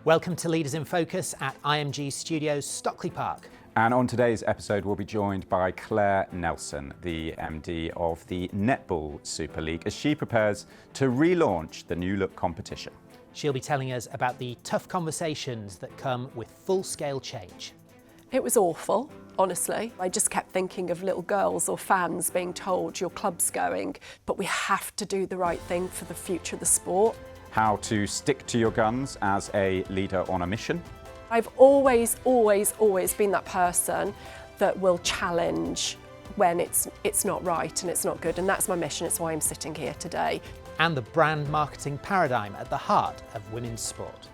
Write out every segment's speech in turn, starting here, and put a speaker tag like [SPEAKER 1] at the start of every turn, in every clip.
[SPEAKER 1] Welcome to Leaders in Focus at IMG Studios, Stockley Park.
[SPEAKER 2] And on today's episode, we'll be joined by Claire Nelson, the MD of the Netball Super League, as she prepares to relaunch the new look competition.
[SPEAKER 1] She'll be telling us about the tough conversations that come with full-scale change.
[SPEAKER 3] It was awful, honestly. I just kept thinking of little girls or fans being told your club's going, but we have to do the right thing for the future of the sport.
[SPEAKER 2] How to stick to your guns as a leader on a mission.
[SPEAKER 3] I've always been that person that will challenge when it's not right and it's not good, and that's my mission. It's why I'm sitting here today.
[SPEAKER 1] And the brand marketing paradigm at the heart of women's sport.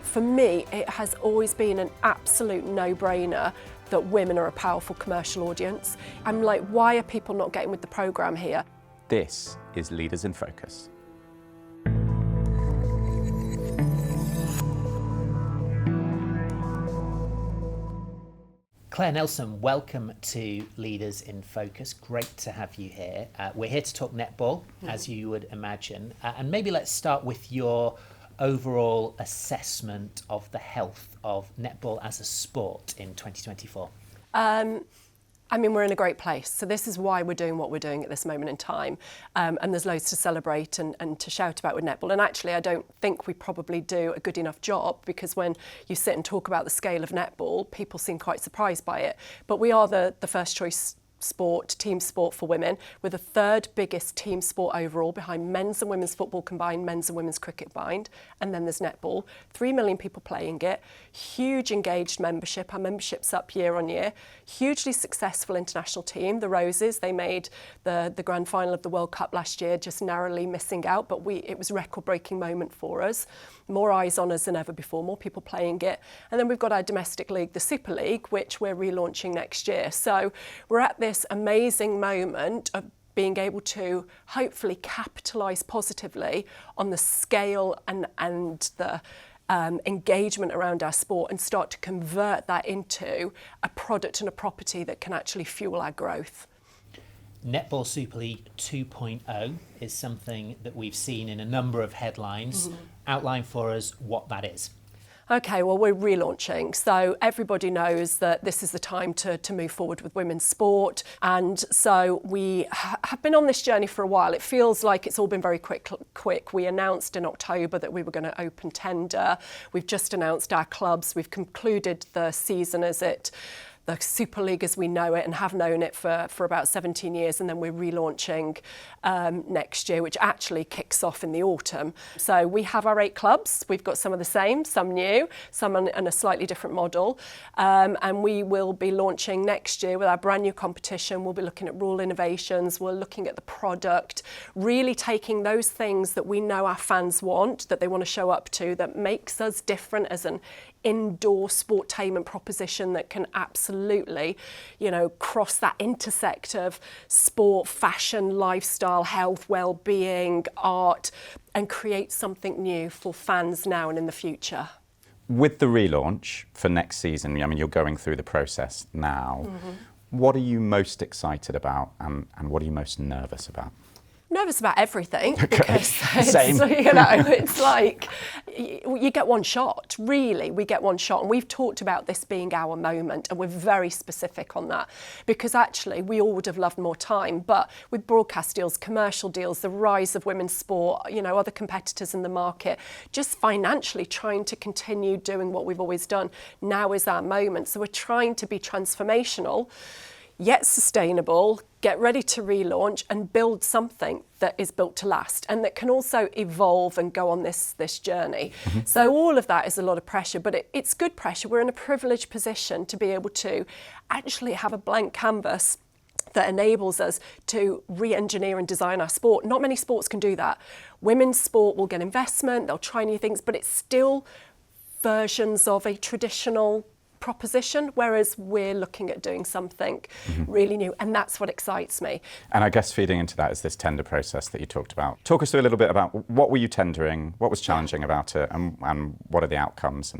[SPEAKER 3] For me, it has always been an absolute no-brainer that women are a powerful commercial audience. I'm like, why are people not getting with the programme here?
[SPEAKER 2] This is Leaders in Focus.
[SPEAKER 1] Claire Nelson, welcome to Leaders in Focus. Great to have you here. We're here to talk netball, as you would imagine. And maybe let's start with your overall assessment of the health of netball as a sport in 2024.
[SPEAKER 3] I mean, we're in a great place. So this is why we're doing what we're doing at this moment in time. And there's loads to celebrate and to shout about with netball. And actually, I don't think we probably do a good enough job, because when you sit and talk about the scale of netball, people seem quite surprised by it. But we are the first choice sport, team sport for women. We're the third biggest team sport overall, behind men's and women's football combined, men's and women's cricket combined, and then there's netball. 3 million people playing it, huge engaged membership. Our membership's up year on year. Hugely successful international team, the Roses. They made the grand final of the World Cup last year, just narrowly missing out, but it was a record-breaking moment for us. More eyes on us than ever before, more people playing it. And then we've got our domestic league, the Super League, which we're relaunching next year. So we're at this amazing moment of being able to hopefully capitalise positively on the scale and the engagement around our sport, and start to convert that into a product and a property that can actually fuel our growth.
[SPEAKER 1] Netball Super League 2.0 is something that we've seen in a number of headlines. Outline for us what that is.
[SPEAKER 3] Okay, well, we're relaunching. So everybody knows that this is the time to move forward with women's sport. And so we have been on this journey for a while. It feels like it's all been very quick. We announced in October that we were going to open tender. We've just announced our clubs. We've concluded the season the Super League as we know it and have known it for about 17 years, and then we're relaunching next year, which actually kicks off in the autumn. So we have our 8 clubs. We've got some of the same, some new, some on a slightly different model, and we will be launching next year with our brand new competition. We'll be looking at rule innovations, we're looking at the product, really taking those things that we know our fans want, that they want to show up to, that makes us different as an indoor sportainment proposition that can absolutely, cross that intersect of sport, fashion, lifestyle, health, well-being, art, and create something new for fans now and in the future.
[SPEAKER 2] With the relaunch for next season, I mean, you're going through the process now. What are you most excited about, and what are you most nervous about?
[SPEAKER 3] Nervous about everything, because
[SPEAKER 2] Same.
[SPEAKER 3] It's like you get one shot, really. We get one shot, and we've talked about this being our moment, and we're very specific on that, because actually we all would have loved more time, but with broadcast deals, commercial deals, the rise of women's sport, other competitors in the market, just financially trying to continue doing what we've always done, now is our moment. So we're trying to be transformational, yet sustainable, get ready to relaunch and build something that is built to last and that can also evolve and go on this journey. So all of that is a lot of pressure, but it's good pressure. We're in a privileged position to be able to actually have a blank canvas that enables us to re-engineer and design our sport. Not many sports can do that. Women's sport will get investment, they'll try new things, but it's still versions of a traditional proposition, whereas we're looking at doing something really new, and that's what excites me.
[SPEAKER 2] And I guess feeding into that is this tender process that you talked about. Talk us through a little bit about what were you tendering, what was challenging about it, and what are the outcomes?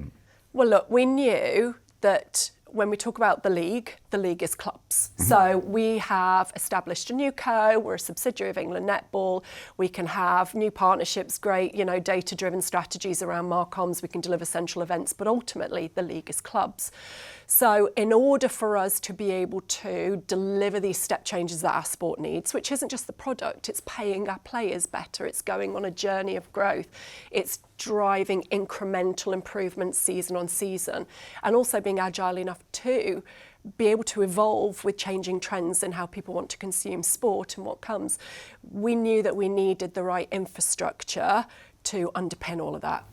[SPEAKER 3] Well, look, we knew that when we talk about the league, the league is clubs. So we have established a new co, we're a subsidiary of England Netball, we can have new partnerships, great, data-driven strategies around marcoms, we can deliver central events, but ultimately the league is clubs. So in order for us to be able to deliver these step changes that our sport needs, which isn't just the product, it's paying our players better, it's going on a journey of growth, it's driving incremental improvements season on season, and also being agile enough to be able to evolve with changing trends in how people want to consume sport and what comes. We knew that we needed the right infrastructure to underpin all of that.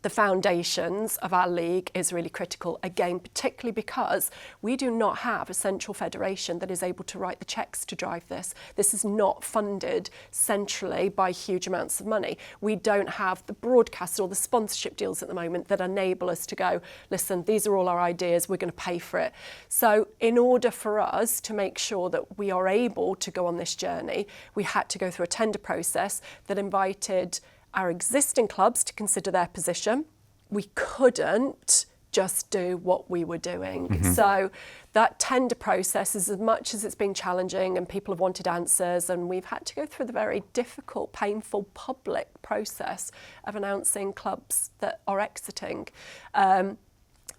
[SPEAKER 3] The foundations of our league is really critical, again, particularly because we do not have a central federation that is able to write the checks to drive this. This is not funded centrally by huge amounts of money. We don't have the broadcast or the sponsorship deals at the moment that enable us to go, listen, these are all our ideas, we're going to pay for it. So in order for us to make sure that we are able to go on this journey, we had to go through a tender process that invited our existing clubs to consider their position. We couldn't just do what we were doing. So that tender process is, as much as it's been challenging and people have wanted answers, and we've had to go through the very difficult, painful public process of announcing clubs that are exiting.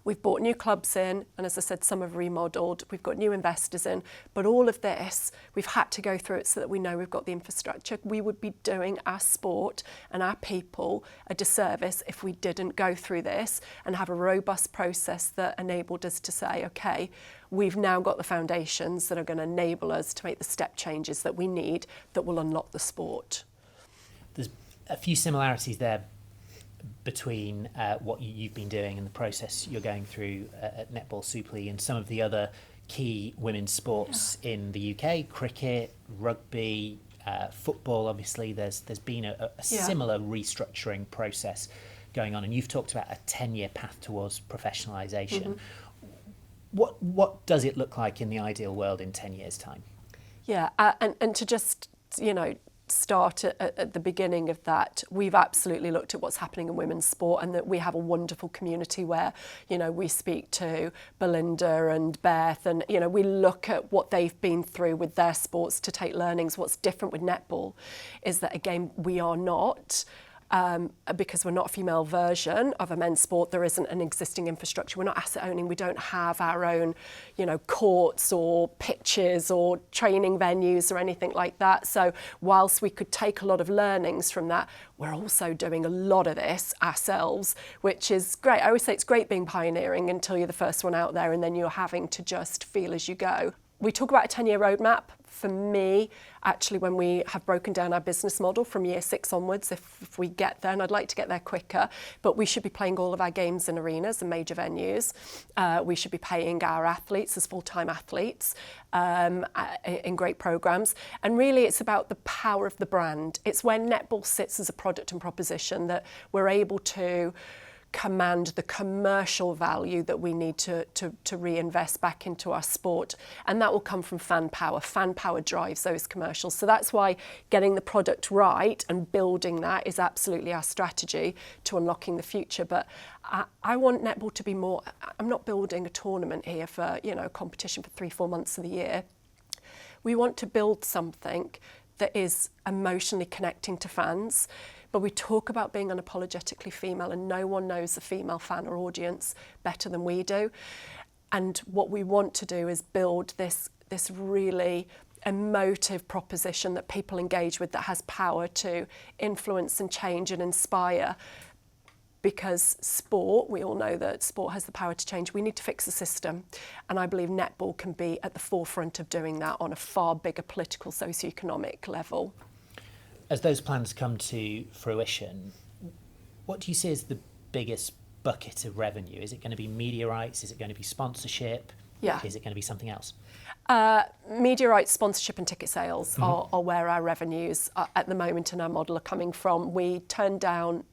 [SPEAKER 3] We've bought new clubs in, and as I said, some have remodelled. We've got new investors in, but all of this, we've had to go through it so that we know we've got the infrastructure. We would be doing our sport and our people a disservice if we didn't go through this and have a robust process that enabled us to say, okay, we've now got the foundations that are going to enable us to make the step changes that we need that will unlock the sport.
[SPEAKER 1] There's a few similarities there between what you've been doing and the process you're going through at Netball Super League and some of the other key women's sports in the UK, cricket, rugby, football. Obviously, there's been a similar restructuring process going on, and you've talked about a 10-year path towards professionalisation. What does it look like in the ideal world in 10 years' time?
[SPEAKER 3] Yeah, and to just, start at the beginning of that, we've absolutely looked at what's happening in women's sport, and that we have a wonderful community where, we speak to Belinda and Beth, and, we look at what they've been through with their sports to take learnings. What's different with netball is that, again, we are not, because we're not a female version of a men's sport, there isn't an existing infrastructure. We're not asset owning. We don't have our own, courts or pitches or training venues or anything like that. So whilst we could take a lot of learnings from that, we're also doing a lot of this ourselves, which is great. I always say it's great being pioneering until you're the first one out there, and then you're having to just feel as you go. We talk about a 10-year roadmap. For me, actually, when we have broken down our business model from year 6 onwards, if we get there, and I'd like to get there quicker, but we should be playing all of our games in arenas and major venues. We should be paying our athletes as full-time athletes in great programmes. And really, it's about the power of the brand. It's when netball sits as a product and proposition that we're able to command the commercial value that we need to reinvest back into our sport, and that will come from fan power. Fan power drives those commercials, so that's why getting the product right and building that is absolutely our strategy to unlocking the future. But I want netball to be more. I'm not building a tournament here for a competition for 3-4 months of the year. We want to build something that is emotionally connecting to fans. But we talk about being unapologetically female, and no one knows the female fan or audience better than we do. And what we want to do is build this really emotive proposition that people engage with, that has power to influence and change and inspire. Because sport, we all know that sport has the power to change. We need to fix the system. And I believe netball can be at the forefront of doing that on a far bigger political, socio-economic level.
[SPEAKER 1] As those plans come to fruition, what do you see as the biggest bucket of revenue? Is it going to be media rights? Is it going to be sponsorship?
[SPEAKER 3] Yeah.
[SPEAKER 1] Is it going to be something else?
[SPEAKER 3] Media rights, sponsorship and ticket sales are where our revenues at the moment in our model are coming from. We turned down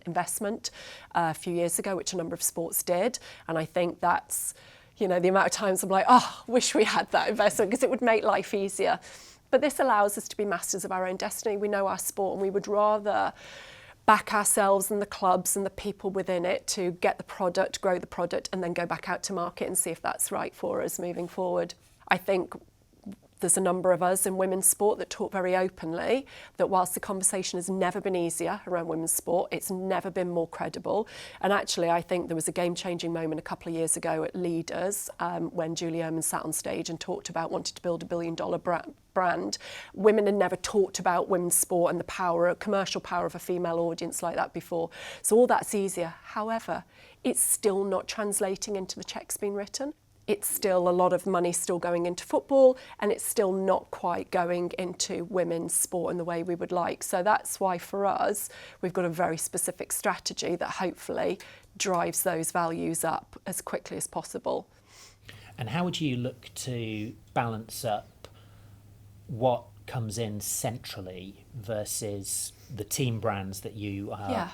[SPEAKER 3] investment a few years ago, which a number of sports did, and I think that's, the amount of times I'm like, wish we had that investment, because it would make life easier. But this allows us to be masters of our own destiny. We know our sport, and we would rather back ourselves and the clubs and the people within it to get the product, grow the product, and then go back out to market and see if that's right for us moving forward. I think there's a number of us in women's sport that talk very openly that whilst the conversation has never been easier around women's sport, it's never been more credible. And actually, I think there was a game-changing moment a couple of years ago at Leaders when Julie Ehrman sat on stage and talked about wanting to build $1 billion brand. Women had never talked about women's sport and the power, commercial power of a female audience like that before. So all that's easier. However, it's still not translating into the checks being written. It's still a lot of money still going into football, and it's still not quite going into women's sport in the way we would like. So that's why for us, we've got a very specific strategy that hopefully drives those values up as quickly as possible.
[SPEAKER 1] And how would you look to balance up what comes in centrally versus the team brands that you are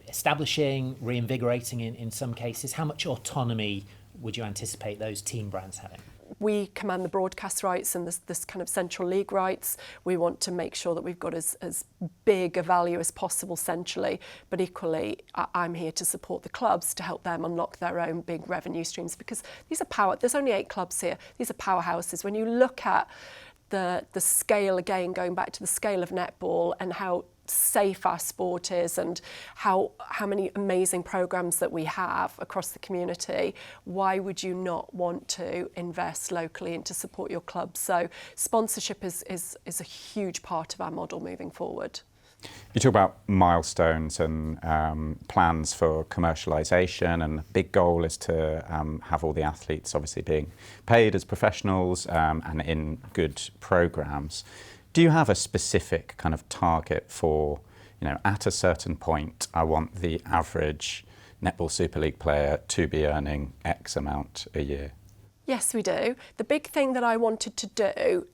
[SPEAKER 1] establishing, reinvigorating in some cases? How much autonomy would you anticipate those team brands having?
[SPEAKER 3] We command the broadcast rights and this kind of central league rights. We want to make sure that we've got as big a value as possible centrally, but equally I'm here to support the clubs to help them unlock their own big revenue streams, because these are there's only 8 clubs here. These are powerhouses. When you look at the scale, again, going back to the scale of netball and how safe our sport is and how many amazing programs that we have across the community, why would you not want to invest locally and to support your club? So sponsorship is a huge part of our model moving forward.
[SPEAKER 2] You talk about milestones and plans for commercialisation, and the big goal is to have all the athletes obviously being paid as professionals and in good programmes. Do you have a specific kind of target for, at a certain point, I want the average Netball Super League player to be earning X amount a year?
[SPEAKER 3] Yes, we do. The big thing that I wanted to do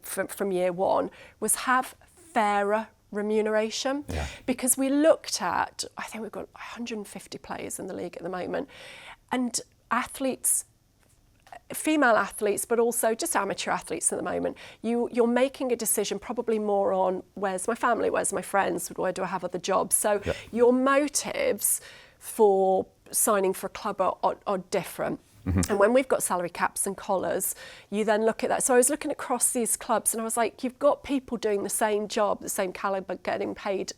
[SPEAKER 3] from year one was have fairer remuneration, because we looked at, I think we've got 150 players in the league at the moment, and athletes, female athletes, but also just amateur athletes at the moment, you're making a decision probably more on where's my family, where's my friends, where do I have other jobs? So your motives for signing for a club are different. And when we've got salary caps and collars, you then look at that. So I was looking across these clubs and I was like, you've got people doing the same job, the same calibre, getting paid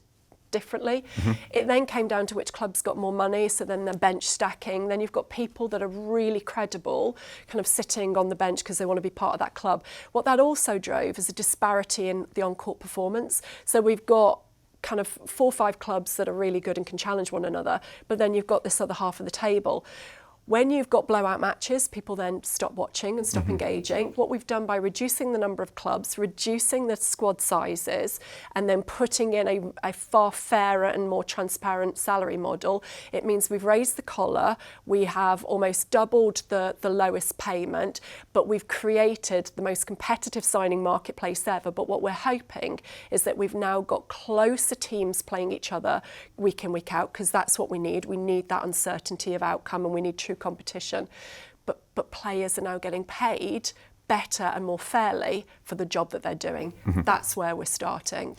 [SPEAKER 3] differently. It then came down to which clubs got more money, so then the bench stacking. Then you've got people that are really credible kind of sitting on the bench because they want to be part of that club. What that also drove is a disparity in the on-court performance. So we've got kind of 4 or 5 clubs that are really good and can challenge one another, but then you've got this other half of the table. When you've got blowout matches, people then stop watching and stop engaging. What we've done by reducing the number of clubs, reducing the squad sizes, and then putting in a far fairer and more transparent salary model, it means we've raised the collar, we have almost doubled the lowest payment, but we've created the most competitive signing marketplace ever. But what we're hoping is that we've now got closer teams playing each other week in, week out, because that's what we need. We need that uncertainty of outcome, and we need true competition, but players are now getting paid better and more fairly for the job that they're doing. That's where we're starting.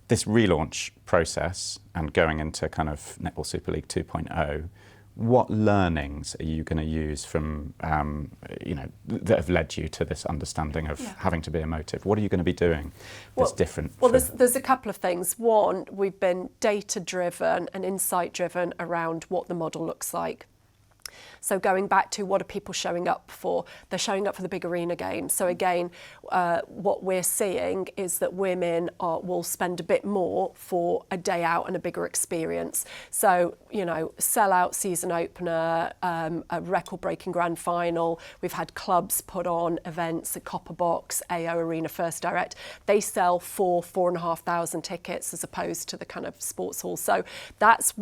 [SPEAKER 2] This relaunch process and going into kind of Netball Super League 2.0, what learnings are you going to use from, that have led you to this understanding of having to be emotive? What are you going to be doing that's different?
[SPEAKER 3] Well, there's a couple of things. One, we've been data-driven and insight-driven around what the model looks like. So going back to what are people showing up for? They're showing up for the big arena games. So again, what we're seeing is that women will spend a bit more for a day out and a bigger experience. So, sell-out season opener, a record-breaking grand final. We've had clubs put on events at Copper Box, AO Arena, First Direct. They sell 4,500 tickets as opposed to the kind of sports hall. So that's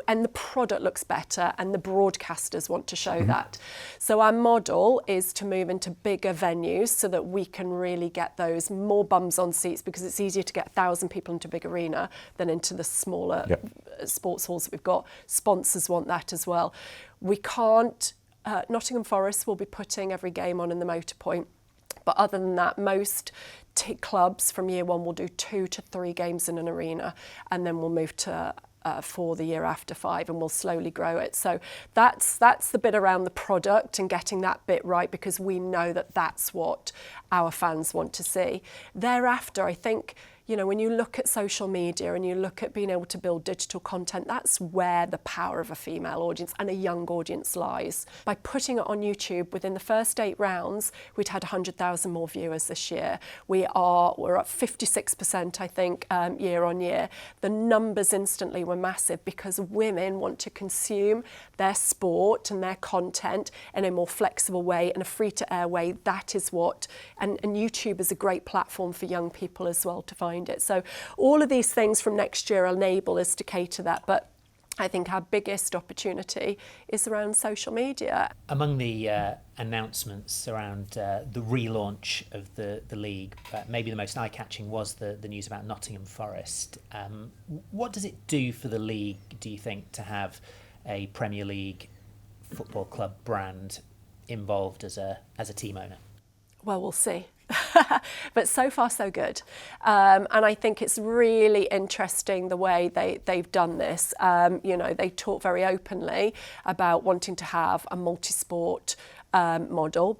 [SPEAKER 3] and the product looks better, and the broadcasters want to show that. So our model is to move into bigger venues so that we can really get those more bums on seats, because it's easier to get 1,000 people into a big arena than into the smaller sports halls that we've got. Sponsors want that as well. We can't, Nottingham Forest will be putting every game on in the Motor Point. But other than that, most clubs from year one will do 2 to 3 games in an arena, and then we'll move to 4 the year after, 5, and we'll slowly grow it. So that's the bit around the product and getting that bit right, because we know that that's what our fans want to see. Thereafter, I think, you know, when you look at social media and you look at being able to build digital content, that's where the power of a female audience and a young audience lies. By putting it on YouTube, within the first 8 rounds, we'd had 100,000 more viewers this year. We're up 56%, I think, year on year. The numbers instantly were massive because women want to consume their sport and their content in a more flexible way, in a free-to-air way. That is what, and YouTube is a great platform for young people as well to find it. So all of these things from next year enable us to cater that, but I think our biggest opportunity is around social media.
[SPEAKER 1] Among the announcements around the relaunch of the league, maybe the most eye-catching was the news about Nottingham Forest. What does it do for the league, do you think, to have a Premier League football club brand involved as a team owner?
[SPEAKER 3] Well, we'll see. But so far so good, and I think it's really interesting the way they've done this. You know, they talk very openly about wanting to have a multi-sport model,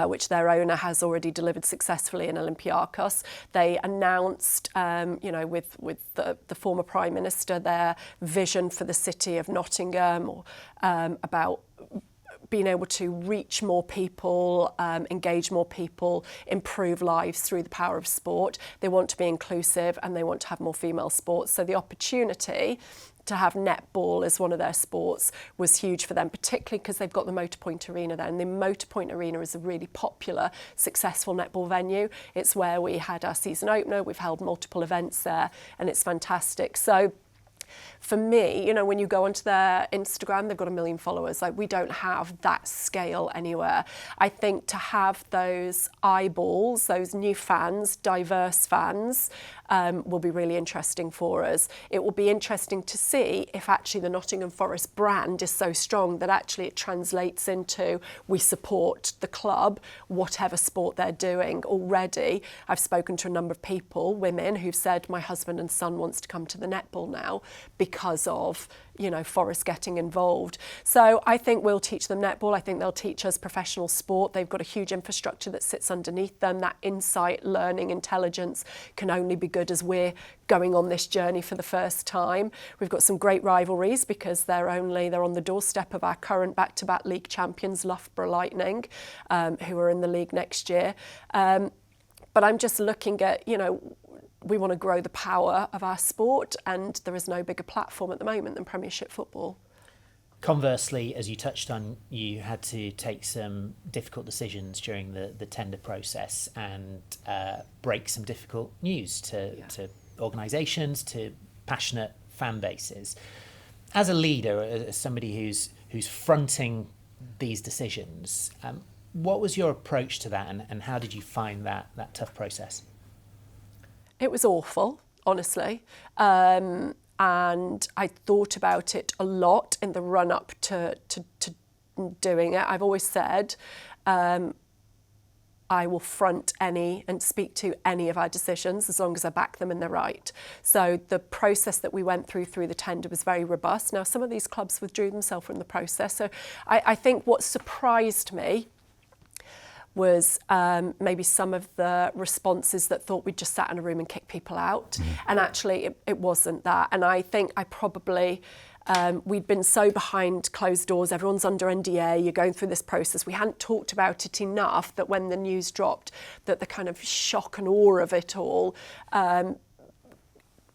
[SPEAKER 3] which their owner has already delivered successfully in Olympiacos. They announced, you know, with the former Prime Minister, their vision for the city of Nottingham, about being able to reach more people, engage more people, improve lives through the power of sport. They want to be inclusive and they want to have more female sports. So the opportunity to have netball as one of their sports was huge for them, particularly because they've got the Motorpoint Arena there. And the Motorpoint Arena is a really popular, successful netball venue. It's where we had our season opener. We've held multiple events there and it's fantastic. So for me, you know, when you go onto their Instagram, they've got 1 million followers. Like, we don't have that scale anywhere. I think to have those eyeballs, those new fans, diverse fans, will be really interesting for us. It will be interesting to see if actually the Nottingham Forest brand is so strong that actually it translates into we support the club, whatever sport they're doing. Already, I've spoken to a number of people, women, who've said, my husband and son wants to come to the netball now because of, you know, Forest getting involved. So I think we'll teach them netball. I think they'll teach us professional sport. They've got a huge infrastructure that sits underneath them. That insight, learning, intelligence can only be good as we're going on this journey for the first time. We've got some great rivalries because they're on the doorstep of our current back-to-back league champions, Loughborough Lightning, who are in the league next year. But I'm just looking at, you know, we want to grow the power of our sport, and there is no bigger platform at the moment than Premiership football.
[SPEAKER 1] Conversely, as you touched on, you had to take some difficult decisions during the tender process and break some difficult news to organisations, to passionate fan bases. As a leader, as somebody who's fronting these decisions, what was your approach to that, and how did you find that tough process?
[SPEAKER 3] It was awful, honestly. And I thought about it a lot in the run-up to doing it. I've always said I will front any and speak to any of our decisions as long as I back them and they're right. So the process that we went through the tender was very robust. Now, some of these clubs withdrew themselves from the process. So I think what surprised me was maybe some of the responses that thought we'd just sat in a room and kicked people out. And actually it wasn't that. And I think I probably, we'd been so behind closed doors, everyone's under NDA, you're going through this process. We hadn't talked about it enough that when the news dropped, that the kind of shock and awe of it all,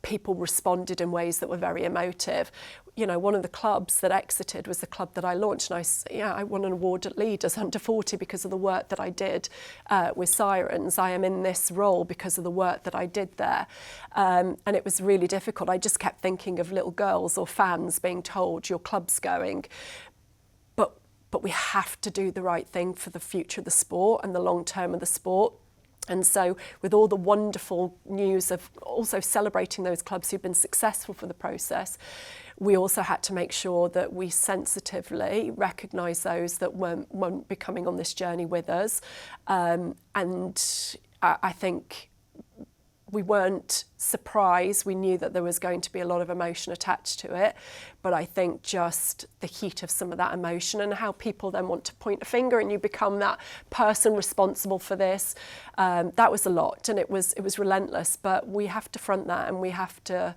[SPEAKER 3] people responded in ways that were very emotive. You know, one of the clubs that exited was the club that I launched, and I won an award at Leaders Under 40 because of the work that I did with Sirens. I am in this role because of the work that I did there, and it was really difficult. I just kept thinking of little girls or fans being told your club's going, but we have to do the right thing for the future of the sport and the long term of the sport. And so with all the wonderful news of also celebrating those clubs who've been successful for the process, we also had to make sure that we sensitively recognise those that won't be coming on this journey with us. And I think we weren't surprised. We knew that there was going to be a lot of emotion attached to it, but I think just the heat of some of that emotion and how people then want to point a finger and you become that person responsible for this, that was a lot, and it was relentless. But we have to front that, and we have to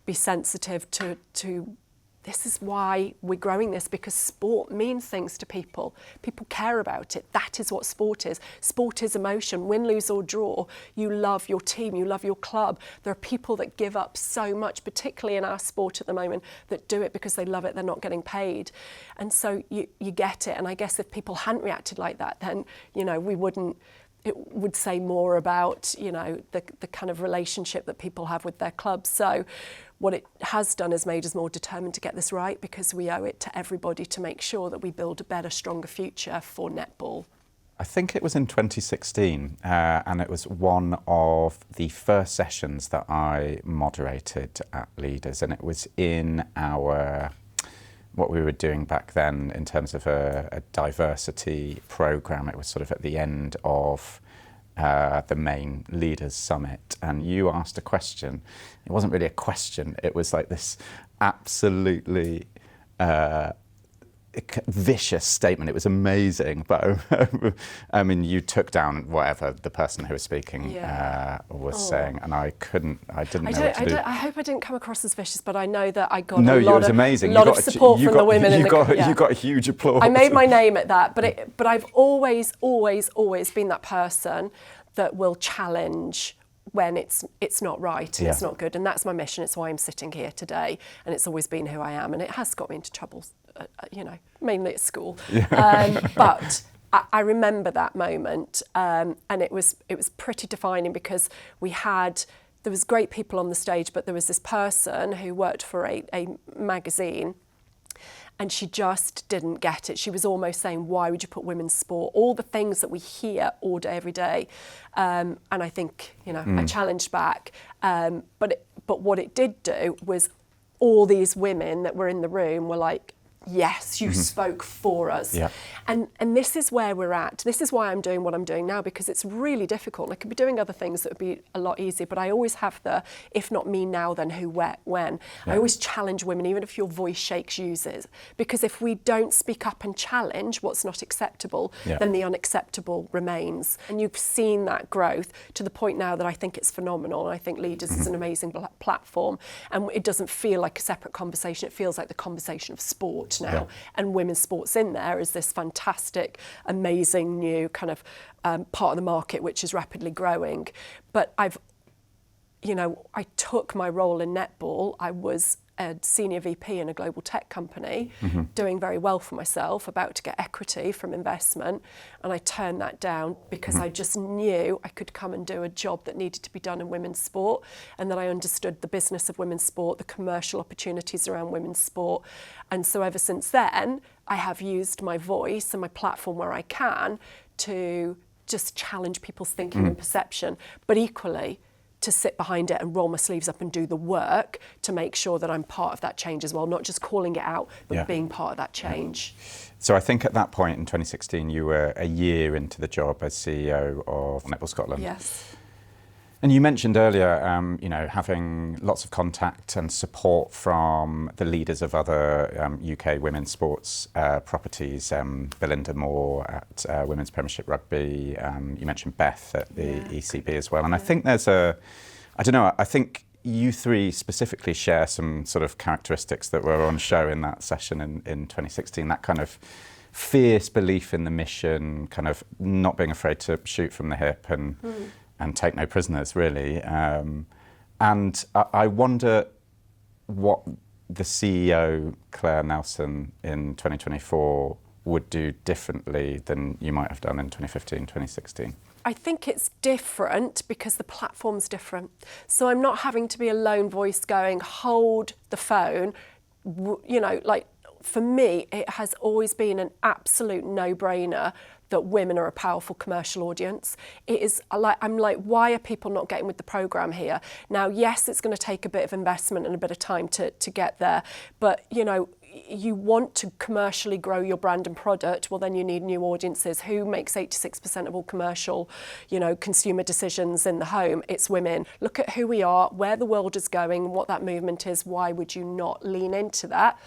[SPEAKER 3] be sensitive to this is why we're growing this, because sport means things to people. People care about it. That is what sport is. Sport is emotion. Win, lose or draw. You love your team. You love your club. There are people that give up so much, particularly in our sport at the moment, that do it because they love it. They're not getting paid. And so you get it. And I guess if people hadn't reacted like that, then, we wouldn't. It would say more about, the kind of relationship that people have with their clubs. So what it has done is made us more determined to get this right, because we owe it to everybody to make sure that we build a better, stronger future for netball.
[SPEAKER 2] I think it was in 2016, and it was one of the first sessions that I moderated at Leaders, and it was in what we were doing back then in terms of a diversity programme. It was sort of at the end of the main Leaders Summit, and you asked a question. It wasn't really a question, it was like this absolutely vicious statement. It was amazing, but I mean, you took down whatever the person who was speaking was saying, and I didn't know what to do.
[SPEAKER 3] I hope I didn't come across as vicious, but I know that I got a
[SPEAKER 2] was amazing.
[SPEAKER 3] lot of support from the women.
[SPEAKER 2] You got a huge applause.
[SPEAKER 3] I made my name at that, but I've always been that person that will challenge when it's not right and it's not good, and that's my mission. It's why I'm sitting here today, and it's always been who I am, and it has got me into trouble, mainly at school. But I remember that moment, and it was pretty defining, because there was great people on the stage, but there was this person who worked for a magazine, and she just didn't get it. She was almost saying, why would you put women's sport? All the things that we hear all day, every day. And I think, I challenged back. But what it did do was all these women that were in the room were like, yes, you spoke for us. Yeah. And this is where we're at. This is why I'm doing what I'm doing now, because it's really difficult. I could be doing other things that would be a lot easier, but I always have if not me now, then who, where, when. Yeah. I always challenge women, even if your voice shakes, use it. Because if we don't speak up and challenge what's not acceptable, then the unacceptable remains. And you've seen that growth to the point now that I think it's phenomenal. And I think Leaders is an amazing platform. And it doesn't feel like a separate conversation. It feels like the conversation of sport now, and women's sports in there is this fantastic, amazing new kind of part of the market which is rapidly growing. But I took my role in netball. I was a senior VP in a global tech company, doing very well for myself, about to get equity from investment, and I turned that down because I just knew I could come and do a job that needed to be done in women's sport, and that I understood the business of women's sport, the commercial opportunities around women's sport. And so ever since then, I have used my voice and my platform where I can to just challenge people's thinking and perception, but equally to sit behind it and roll my sleeves up and do the work to make sure that I'm part of that change as well, not just calling it out, but being part of that change.
[SPEAKER 2] So I think at that point in 2016, you were a year into the job as CEO of Netball Scotland.
[SPEAKER 3] Yes.
[SPEAKER 2] And you mentioned earlier, having lots of contact and support from the leaders of other UK women's sports properties, Belinda Moore at Women's Premiership Rugby, you mentioned Beth at the ECB as well. And I think I think you three specifically share some sort of characteristics that were on show in that session in 2016, that kind of fierce belief in the mission, kind of not being afraid to shoot from the hip and take no prisoners, really. And I wonder what the CEO, Claire Nelson, in 2024 would do differently than you might have done in 2015, 2016.
[SPEAKER 3] I think it's different because the platform's different. So I'm not having to be a lone voice going, hold the phone. For me, it has always been an absolute no-brainer that women are a powerful commercial audience. It is I'm like, why are people not getting with the programme here? Now, yes, it's going to take a bit of investment and a bit of time to get there, but you want to commercially grow your brand and product, well, then you need new audiences. Who makes 86% of all commercial, consumer decisions in the home? It's women. Look at who we are, where the world is going, what that movement is. Why would you not lean into that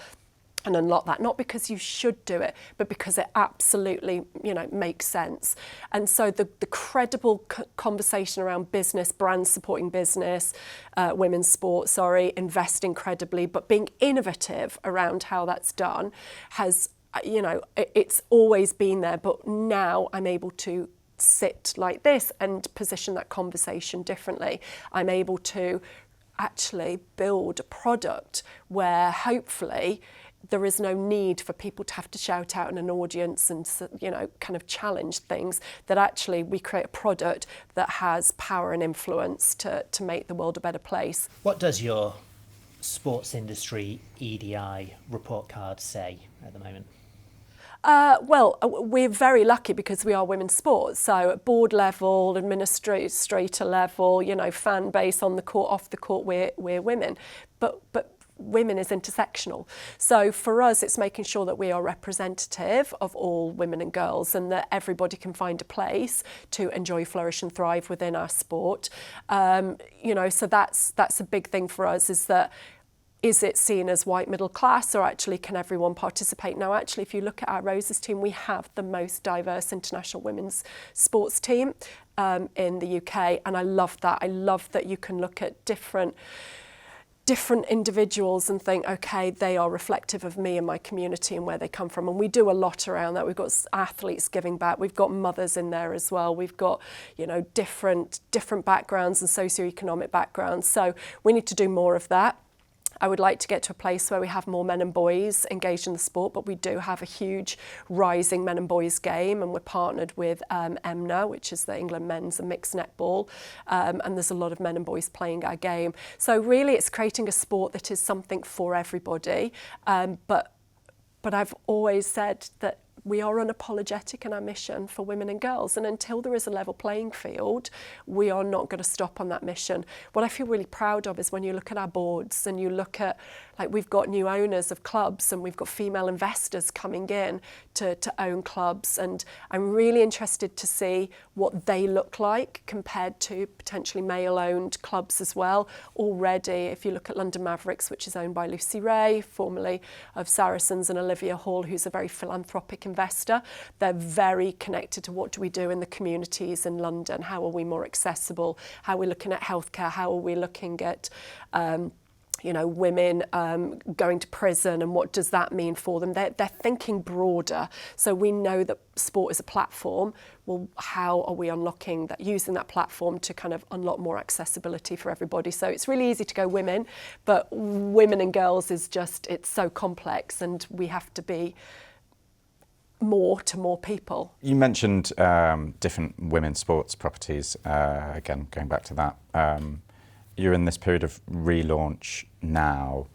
[SPEAKER 3] and unlock that? Not because you should do it, but because it absolutely, makes sense. And so the credible conversation around business, brands supporting business, women's sport, investing credibly, but being innovative around how that's done has, it's always been there. But now I'm able to sit like this and position that conversation differently. I'm able to actually build a product where hopefully there is no need for people to have to shout out in an audience and, kind of challenge things, that actually we create a product that has power and influence to make the world a better place.
[SPEAKER 1] What does your sports industry EDI report card say at the moment?
[SPEAKER 3] Well, we're very lucky because we are women's sports. So at board level, administrator level, fan base on the court, off the court, we're women. But women is intersectional. So for us, it's making sure that we are representative of all women and girls, and that everybody can find a place to enjoy, flourish and thrive within our sport. So that's a big thing for us, is it seen as white middle class, or actually can everyone participate? Now, actually, if you look at our Roses team, we have the most diverse international women's sports team in the UK, and I love that. I love that you can look at different individuals and think, okay, they are reflective of me and my community and where they come from. And we do a lot around that. We've got athletes giving back. We've got mothers in there as well. We've got, different backgrounds and socioeconomic backgrounds. So we need to do more of that. I would like to get to a place where we have more men and boys engaged in the sport, but we do have a huge rising men and boys game, and we're partnered with Emmett, which is the England men's and mixed netball, and there's a lot of men and boys playing our game. So really it's creating a sport that is something for everybody, but I've always said that we are unapologetic in our mission for women and girls, and until there is a level playing field, we are not going to stop on that mission. What I feel really proud of is when you look at our boards and you look at, we've got new owners of clubs and we've got female investors coming in to own clubs, and I'm really interested to see what they look like compared to potentially male-owned clubs as well. Already, if you look at London Mavericks, which is owned by Lucy Ray, formerly of Saracens, and Olivia Hall, who's a very philanthropic investor, they're very connected to what do we do in the communities in London, how are we more accessible, how are we looking at healthcare, how are we looking at women going to prison, and what does that mean for them? They're thinking broader. So we know that sport is a platform. Well, how are we unlocking that, using that platform to kind of unlock more accessibility for everybody? So it's really easy to go women, but women and girls is just, it's so complex, and we have to be more to more people.
[SPEAKER 2] You mentioned different women's sports properties. Again, going back to that, you're in this period of relaunch now.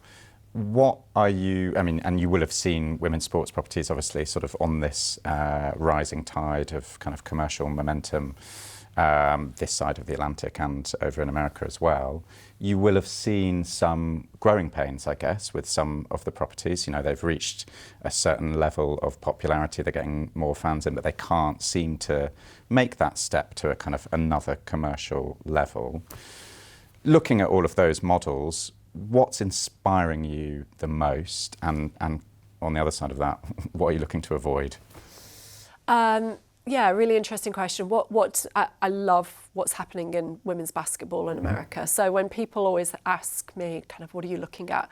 [SPEAKER 2] What are you, and you will have seen women's sports properties obviously sort of on this rising tide of kind of commercial momentum this side of the Atlantic and over in America as well. You will have seen some growing pains, I guess, with some of the properties. They've reached a certain level of popularity, they're getting more fans in, but they can't seem to make that step to a kind of another commercial level. Looking at all of those models, what's inspiring you the most? And on the other side of that, what are you looking to avoid?
[SPEAKER 3] Yeah, really interesting question. I love what's happening in women's basketball in America. So when people always ask me kind of what are you looking at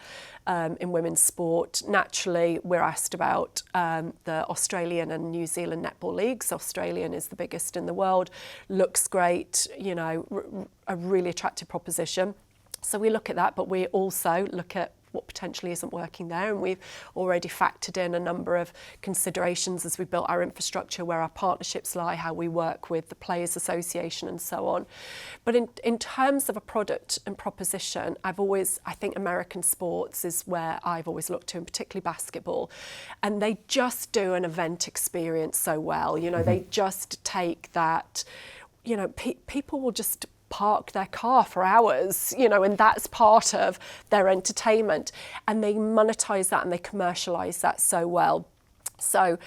[SPEAKER 3] in women's sport, naturally we're asked about the Australian and New Zealand netball leagues. Australian is the biggest in the world, looks great, a really attractive proposition. So we look at that, but we also look at what potentially isn't working there, and we've already factored in a number of considerations as we built our infrastructure, where our partnerships lie, how we work with the Players Association and so on. But in terms of a product and proposition, I think American sports is where I've always looked to, and particularly basketball, and they just do an event experience so well. They just take that, people will just park their car for hours, and that's part of their entertainment. And they monetize that and they commercialize that so well. So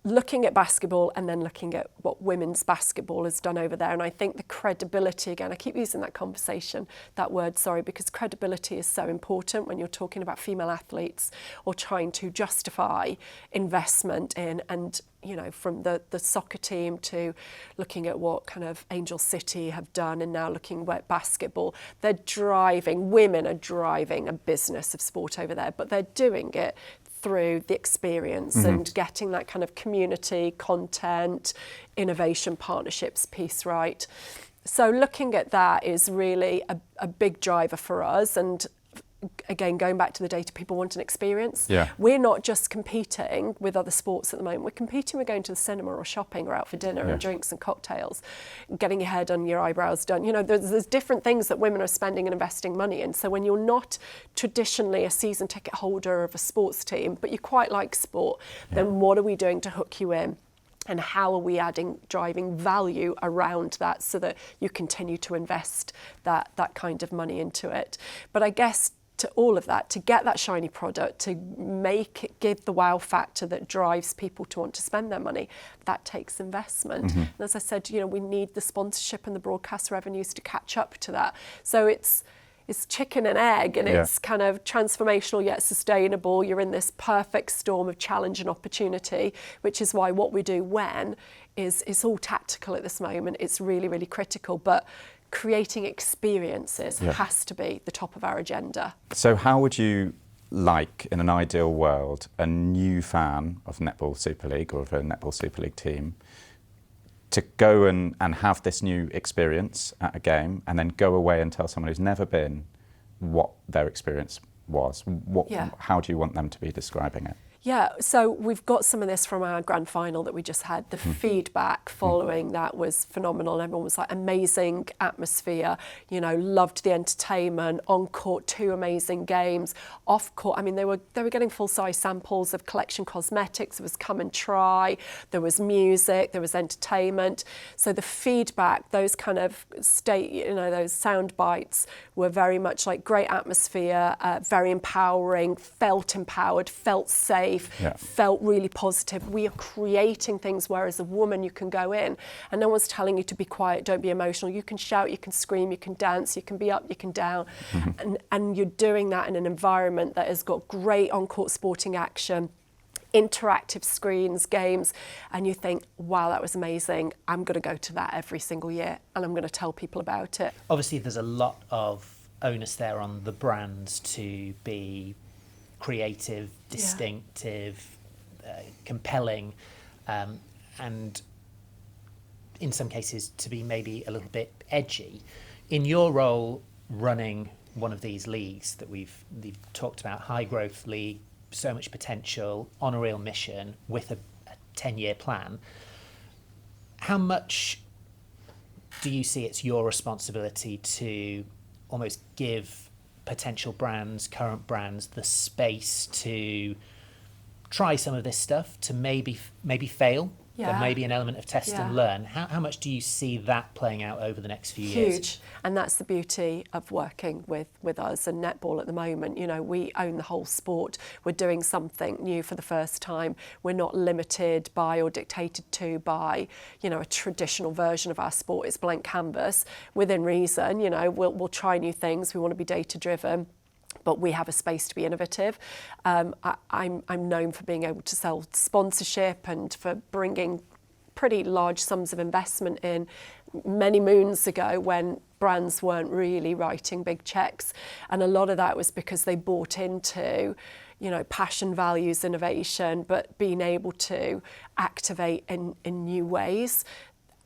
[SPEAKER 3] looking at basketball and then looking at what women's basketball has done over there. And I think the credibility, again, I keep using that word, because credibility is so important when you're talking about female athletes or trying to justify investment in, and from the soccer team to looking at what kind of Angel City have done, and now looking at basketball, women are driving a business of sport over there, but they're doing it through the experience and getting that kind of community, content, innovation, partnerships piece right. So looking at that is really a big driver for us. And again, going back to the data, people want an experience.
[SPEAKER 2] Yeah.
[SPEAKER 3] We're not just competing with other sports at the moment. We're competing with going to the cinema or shopping or out for dinner and drinks and cocktails, getting your hair done, your eyebrows done. There's different things that women are spending and investing money in. So when you're not traditionally a season ticket holder of a sports team, but you quite like sport, then what are we doing to hook you in? And how are we driving value around that so that you continue to invest that kind of money into it? But I guess to all of that, to get that shiny product, to give the wow factor that drives people to want to spend their money, that takes investment. And as I said, we need the sponsorship and the broadcast revenues to catch up to that. So it's chicken and egg, and it's kind of transformational yet sustainable. You're in this perfect storm of challenge and opportunity, which is why what we do is all tactical at this moment. It's really, really critical, but creating experiences has to be the top of our agenda.
[SPEAKER 2] So how would you like, in an ideal world, a new fan of Netball Super League or of a Netball Super League team to go and have this new experience at a game and then go away and tell someone who's never been what their experience was? How do you want them to be describing it?
[SPEAKER 3] Yeah, so we've got some of this from our grand final that we just had. The feedback following that was phenomenal. Everyone was like, amazing atmosphere, loved the entertainment. On court, 2 amazing games. Off court, they were getting full-size samples of collection cosmetics. There was come and try. There was music. There was entertainment. So the feedback, those kind of those sound bites were very much like great atmosphere, very empowering, felt empowered, felt safe. Felt really positive. We are creating things where as a woman you can go in and no one's telling you to be quiet, don't be emotional. You can shout, you can scream, you can dance, you can be up, you can down. And you're doing that in an environment that has got great on-court sporting action, interactive screens, games, and you think, wow, that was amazing. I'm going to go to that every single year and I'm going to tell people about it.
[SPEAKER 1] Obviously, there's a lot of onus there on the brands to be creative, distinctive, compelling, and in some cases to be maybe a little bit edgy. In your role running one of these leagues that we've talked about, high growth league, so much potential, on a real mission with a 10-year plan, how much do you see it's your responsibility to almost give potential brands, current brands, the space to try some of this stuff, to maybe fail? There may be an element of test and learn. How much do you see that playing out over the next few years?
[SPEAKER 3] Huge. And that's the beauty of working with us and netball at the moment. We own the whole sport. We're doing something new for the first time. We're not limited by or dictated to by, a traditional version of our sport. It's blank canvas. Within reason, we'll try new things. We want to be data driven, but we have a space to be innovative. I'm known for being able to sell sponsorship and for bringing pretty large sums of investment in many moons ago when brands weren't really writing big checks. And a lot of that was because they bought into passion, values, innovation, but being able to activate in new ways.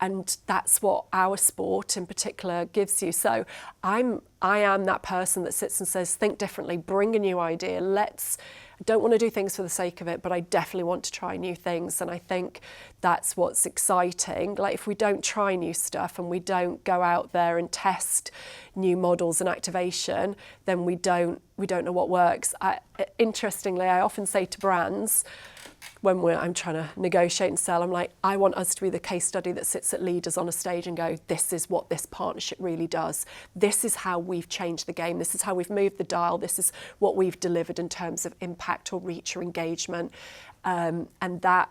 [SPEAKER 3] And that's what our sport in particular gives you. So I am that person that sits and says, think differently, bring a new idea. I don't want to do things for the sake of it, but I definitely want to try new things. And I think that's what's exciting. Like if we don't try new stuff and we don't go out there and test new models and activation, then we don't know what works. Interestingly, I often say to brands, when I'm trying to negotiate and sell, I'm like, I want us to be the case study that sits at leaders on a stage and go, this is what this partnership really does. This is how we've changed the game. This is how we've moved the dial. This is what we've delivered in terms of impact or reach or engagement. And that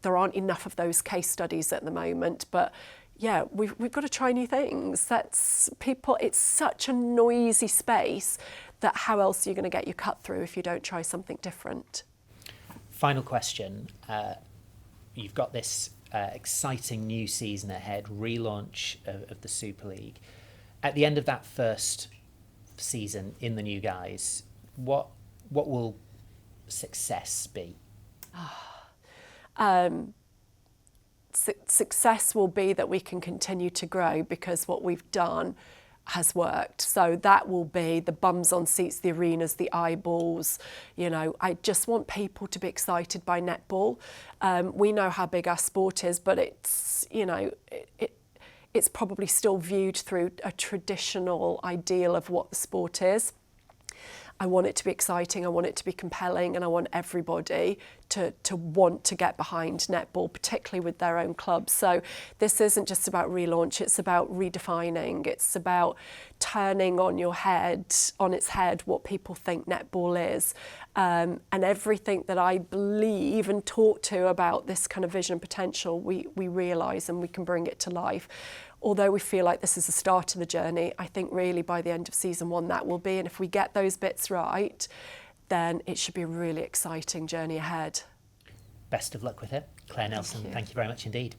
[SPEAKER 3] there aren't enough of those case studies at the moment. But yeah, we've got to try new things. That's people, it's such a noisy space that how else are you going to get your cut through if you don't try something different?
[SPEAKER 1] Final question. You've got this exciting new season ahead, relaunch of the Super League. At the end of that first season in the new guise, what will success be?
[SPEAKER 3] Success will be that we can continue to grow because what we've done has worked. So that will be the bums on seats, the arenas, the eyeballs. You know, I just want people to be excited by netball. We know how big our sport is, but it's, you know, it's probably still viewed through a traditional ideal of what the sport is. I want it to be exciting, I want it to be compelling, and I want everybody to want to get behind netball, particularly with their own clubs. So this isn't just about relaunch, it's about redefining, it's about turning on its head what people think netball is. And everything that I believe and talk to about this kind of vision and potential, we realise and we can bring it to life. Although we feel like this is the start of the journey, I think really by the end of season 1 that will be. And if we get those bits right, then it should be a really exciting journey ahead.
[SPEAKER 1] Best of luck with it. Claire Nelson, thank you very much indeed.